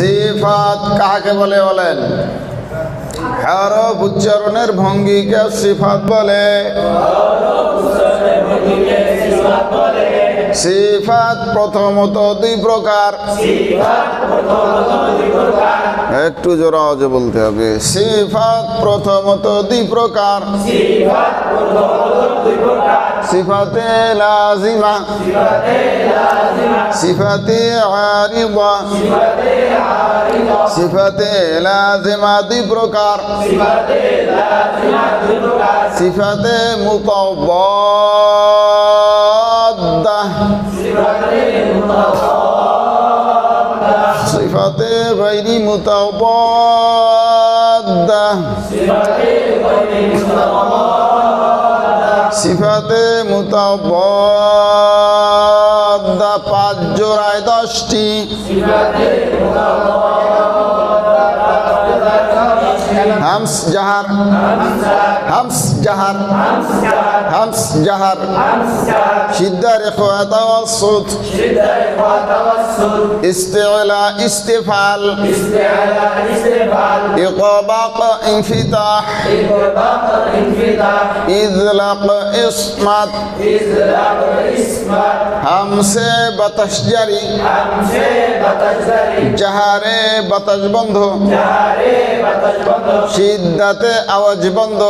সিফাত কাকে বলে বলেন? হরফ উচ্চারণের ভঙ্গিকে সিফাত বলে। সিফাত প্রথমত দুই প্রকার। একটু জোরে আওয়াজে বলতে হবে। সিফাত প্রথমত দুই প্রকার। সিফাতে লাজিমা, সিফাতে আরিদা। সিফাতে লাজিমা দুই প্রকার। সিফাতে মুতাওয়াদ্দা, সিফাতে গায়রি মুতাওয়াদ্দা। সিফাতে মুতাওয়াদ্দা পাঁচ জোড়ায় 10টি। হামস জাহার, হামস জাহার, হামস জাহার। শিদ্দা রেখা তাওয়াসসুত, ইস্তিলা ইস্তিফাল, ইতবাক ইনফিতাহ, ইযলাক ইসমাত। হামসে বাতাস জারি, জাহারে বাতাস বন্ধ, শিদ্দাতে আওয়াজ বন্ধ,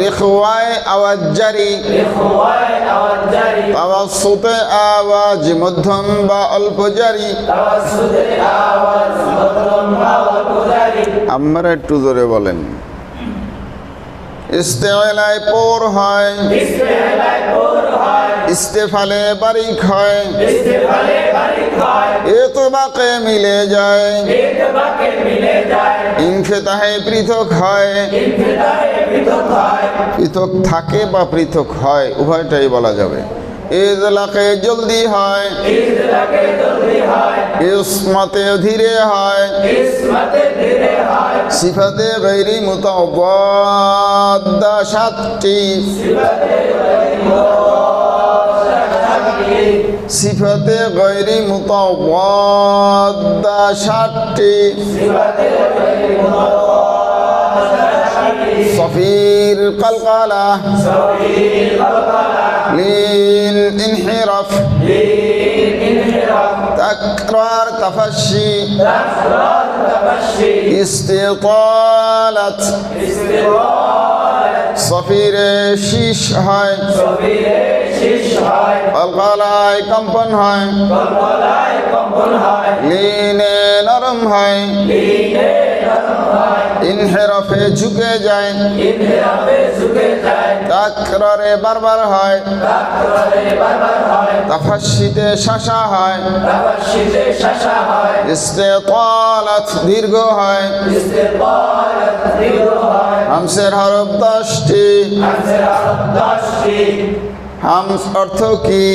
রেখওয়ায় আওয়াজ জারি, তাওয়াসসুতে আওয়াজ মধ্যম বা অল্প জারি। আমরা একটু জোরে বলেন। ইস্তেলায় পোর হয়, ইস্তেফালে বারিক হয়, ইতবাকে মিলে যায়, ইনফিতাহে পৃথক হয়। পৃথক থাকে বা পৃথক হয় উভয়টাই বলা যাবে। ইজলাকে জলদি হয়, ইসমাতে ধীরে হয়। সিফাতে গায়রি মুতাওয়াদ্দা 7টি। সিফাতে গায়রি মুতাওয়াদ্দা 7টি। সফির কলকালা, লিন ইনহিরাফ, তাকরার তাফাশি, ইস্তিতালাত। সফিরে শীষ হয়, কলকালায় কম্পন হয়, লিনে নরম হয়, ইনহিরাফে ঝুঁকে যায়, তাকরারে বারবার হয়, তাফাশিতে শাসা হয়, ইস্তিতালাত দীর্ঘ হয়। হামসের হরফ 10টি। হামস অর্থ কি?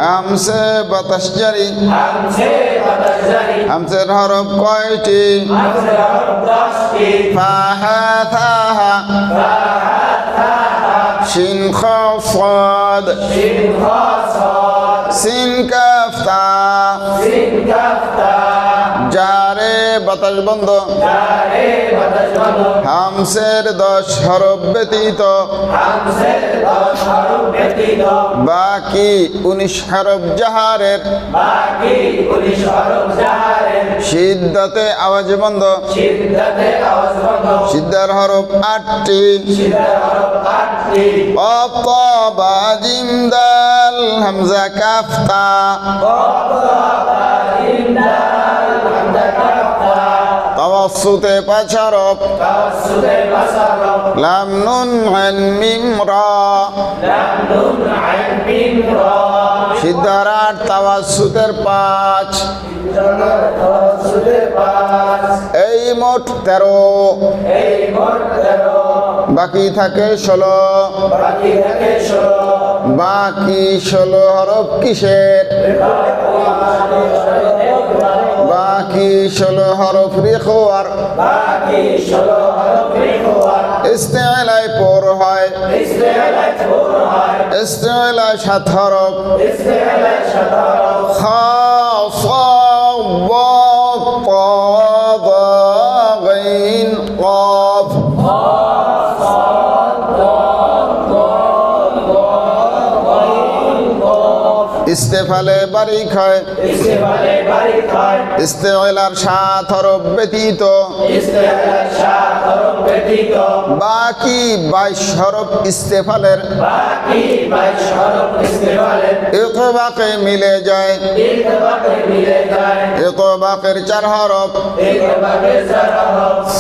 হামসে বাতাস জারি। হামসের হরফ কয়টি? ফাহা থাহা, শিন খা সাদ, সিন কাফ তা। জারে বাতাস বন্ধ। হামসের 10 হরফ ব্যতীত বাকি 19 হরফ জাহারের। শিদ্দাতে আওয়াজ বন্ধ। শিদ্দার হরফ 8টি। কফ তা বা জিম দাল হামজা কাফ তা। তাওয়াসসুতে 5 হরফ। লাম নুন আইন মিম রা। শিদ্দার 8, তাওয়াসসুতের 5। এই মোট 13। বাকি থাকে 16। বাকি 16 হরফ কিসের? বাকি 16 হরফ রেখওয়ার। ইস্তেলায় পোর হয়। ইস্তেলায় 7 হরফ। খা ইস্তেফালে বারিক হয় ইস্তেলার 7 হরফ ব্যতীত বাকি 22 হরফ ইস্তেফালের ইতবাকে মিলে যায় ইতবাকের 4 হরফ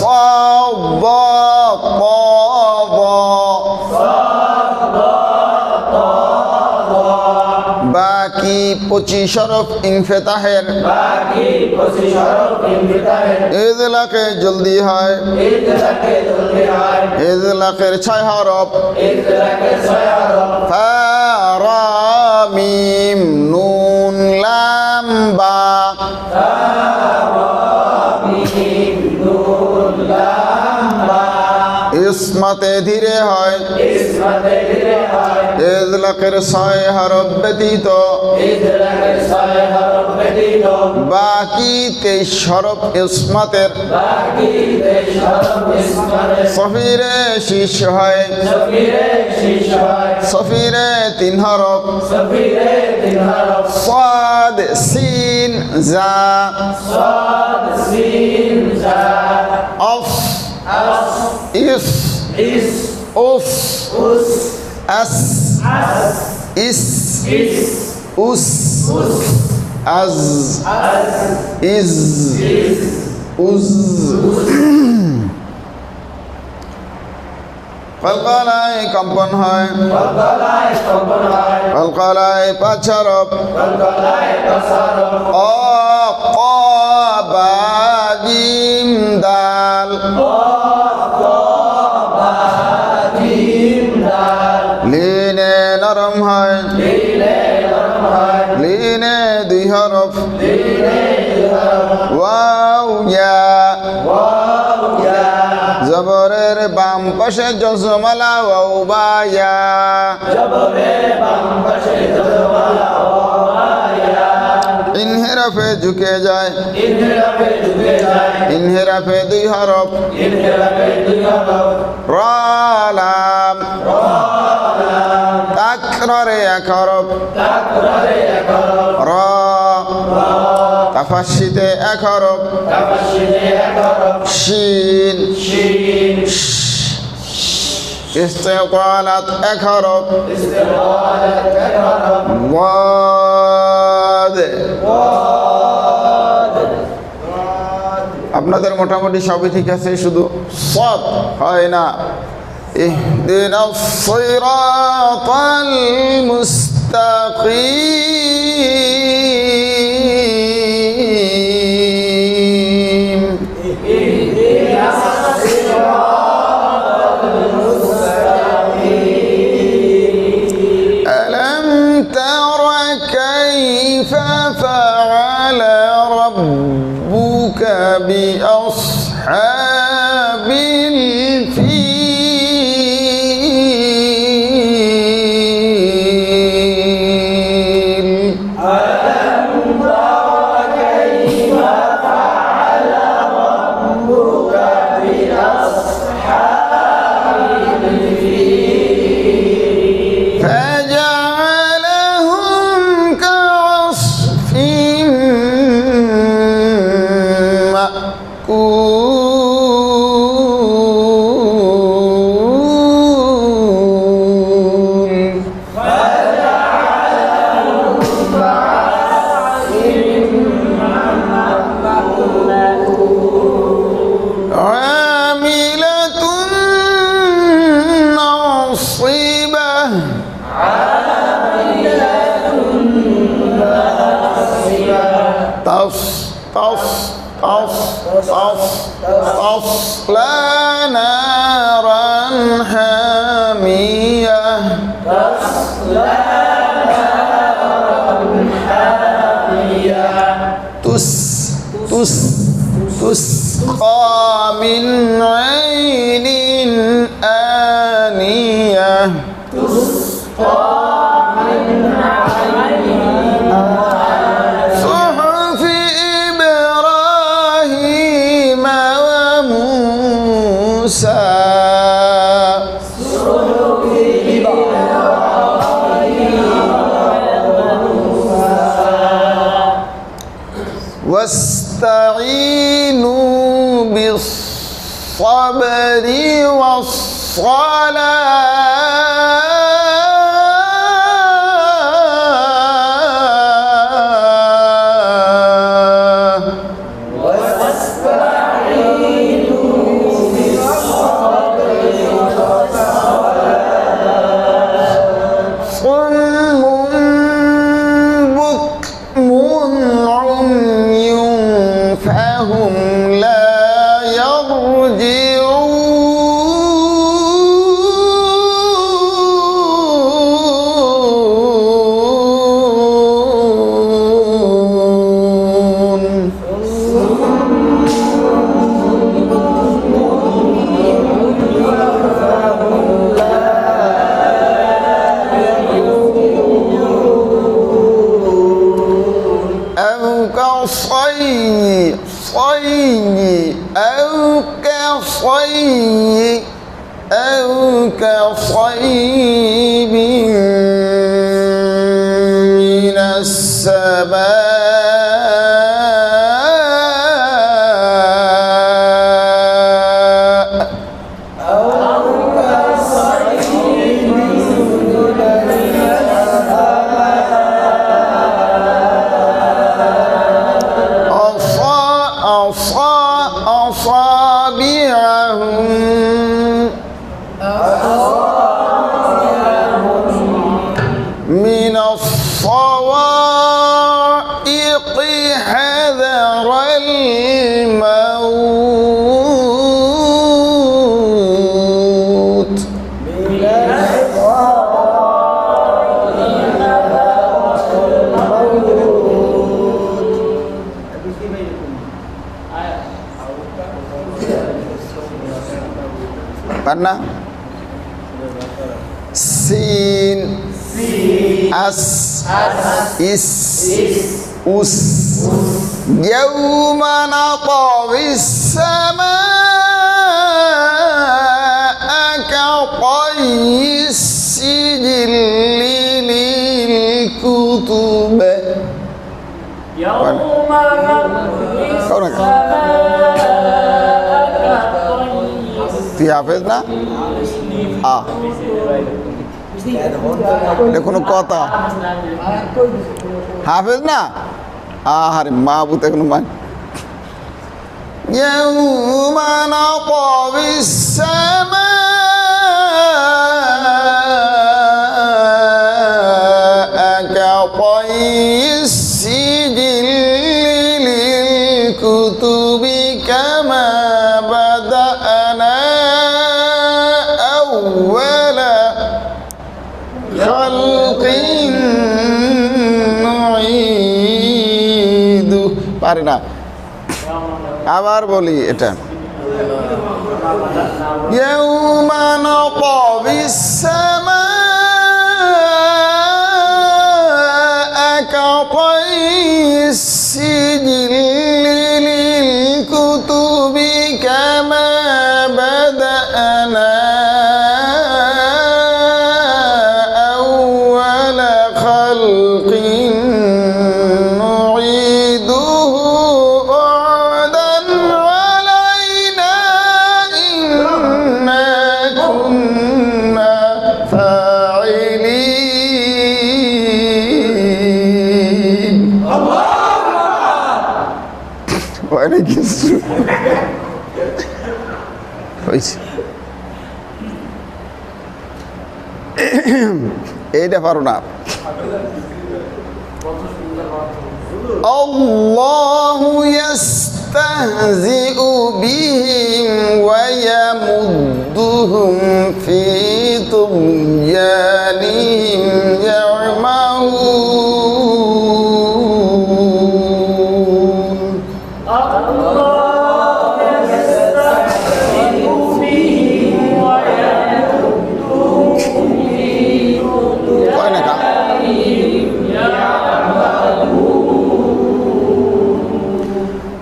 صاد ضاد বাকি 25 হরফ ইনফিতাহের ইদলাকে জলদি হয় ইদলাকের 6 হরফ ফা রা মিম নুন লাম বা ইসমাতে ধীরে হয় ইদলাকের 6 হরফ ব্যতীত বাকি 23 হরফ ইসমাতের সফিরে শীর্ষ হয় সফিরে 3 হরফ সাদ সিন জা অফ ইস উফ আস ইস উস আজ ইজ উজ কলকলায় কম্পন হয় কলকলায় 5 হরফ ক ক বা জিম দাল লিনে নরম হয় লিনে 2 হরফ ওয়াও ইয়া জবরের বাম পাশে জজমালা ওয়াও বা ইয়া ইনহেরাফে ঝুঁকে যায় ইনহেরাফে 2 হরফ রা লাম তাকরারে 1 হরফ রা তাফাশিতে 1 হরফ শিন ইস্তিকালাত 1 হরফ ওয়াদ আপনাদের মোটামুটি সবই ঠিক আছে শুধু সদ হয় না ইহদিনাস সিরাতাল মুস্তাকিম আলম তারা কাইফা ফাআলা রাব্বুকা বিআসহাবিল feel فجعلهم كعصف مأكول عاملة ناصبة تصلى نارا حامية تسقى من عين آنية صحف إبراهيم وموسى واستعينوا بالصبر أو كصيب من السماء أصابعهم من الصواعق حذر الموت Mana? Sin, as, is, us. Yawma natawis samaa katayyis sijilli lil kutub. Yawma natawis তুই হাফেজ না কোনো কথা হাফেজ না আরে মা বুতে কোনো মান ইয়াউমা নাতাবিস সামাআ কাতাyyis sijilli lil kutubi kama bada'na পারি না আবার বলি এটা ইয়াউমা নাতাবিস সামাআ কাতাyyis sijilli lil kutubi kama bada'na এইটা পারো না আল্লাহু ইয়াস্তাহজিউ বিহিম ওয়া ইয়ামুদ্দুহুম ফি তুগয়ানিহিম ইয়ামাহুন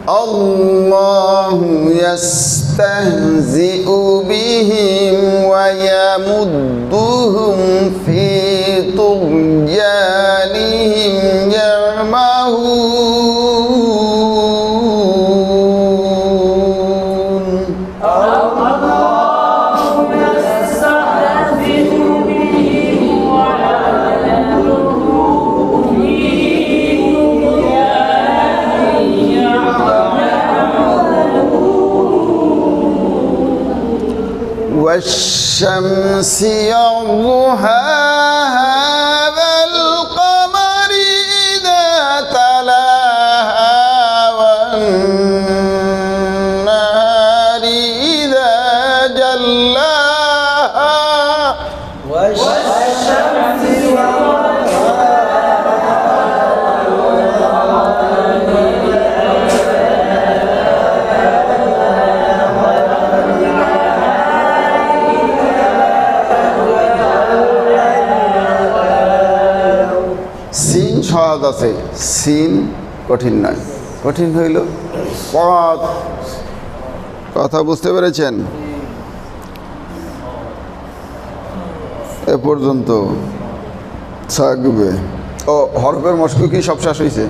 Allahu yastahzi'u bihim wa yamudduhum fi tughyanihim ya'mahun والشمس وضحاها والقمر إذا تلاها والنهار إذا جلاها scene সহজ আছে, সিন কঠিন নয়, কঠিন হইল সদ। কথা বুঝতে পেরেছেন? এ পর্যন্ত থাকবে। ও হরফের মশকু কি সব শেষ হয়েছে?